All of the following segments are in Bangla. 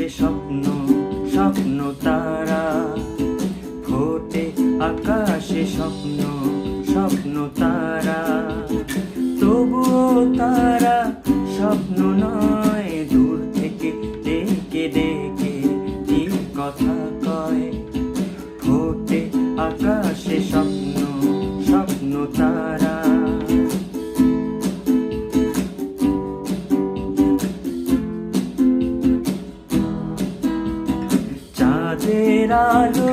আকাশে স্বপ্ন স্বপ্ন তারা, ফোটে আকাশে স্বপ্ন স্বপ্ন তারা। তবুও তারা স্বপ্ন নয়, দূর থেকে ডেকে ডেকে কি কথা কয়। ফোটে আকাশে স্বপ্ন স্বপ্ন তারা। চাঁদের আলো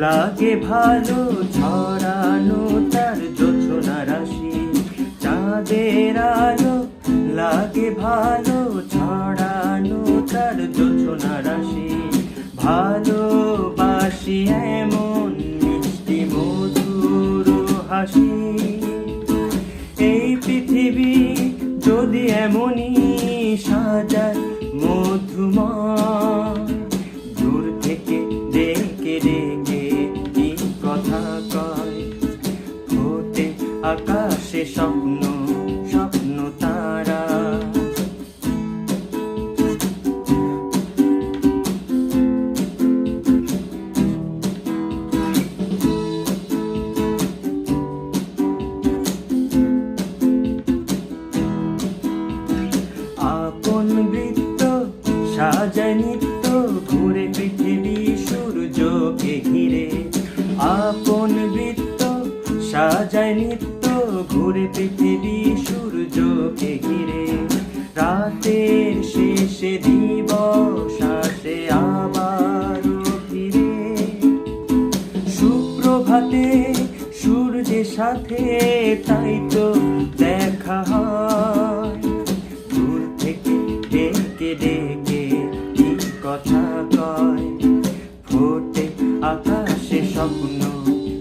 লাগে ভালো, ছড়ানো তার জোছনা রাশি। চাঁদের আলো লাগে ভালো, ছড়ানো তার জোছনা রাশি। ভালোবাসি এমন মিষ্টি মধুর হাসি। এই পৃথিবী যদি এমনই সাজায় মধুময়, দূর থেকে ডেকে ডেকে কি কথা কয়। ফোটে আকাশে স্বপ্ন স্বপ্ন তারা। আপন বৃত্ত সাজায় নিত্য, ঘুরে পৃথিবী সূর্যকে ঘিরে। আপন বৃত্ত সাজায় নিত্য, ঘুরে পৃথিবী সূর্যকে ঘিরে। রাতের শেষে দিবস আসে আবার ফিরে। সুপ্রভাতে সূর্যের সাথে তাই তো দেখা হয়। দূর থেকে ডেকে ডেকে কি কথা কয়। ফোটে আকাশে স্বপ্ন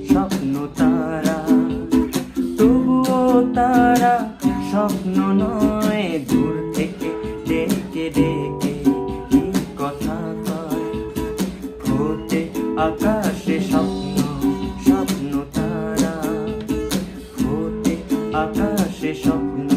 স্বপ্ন তারা, তবুও তারা স্বপ্ন নয়, দূর থেকে ডেকে ডেকে কি কথা কয়। ফোটে আকাশে স্বপ্ন স্বপ্ন তারা, ফোটে আকাশে স্বপ্ন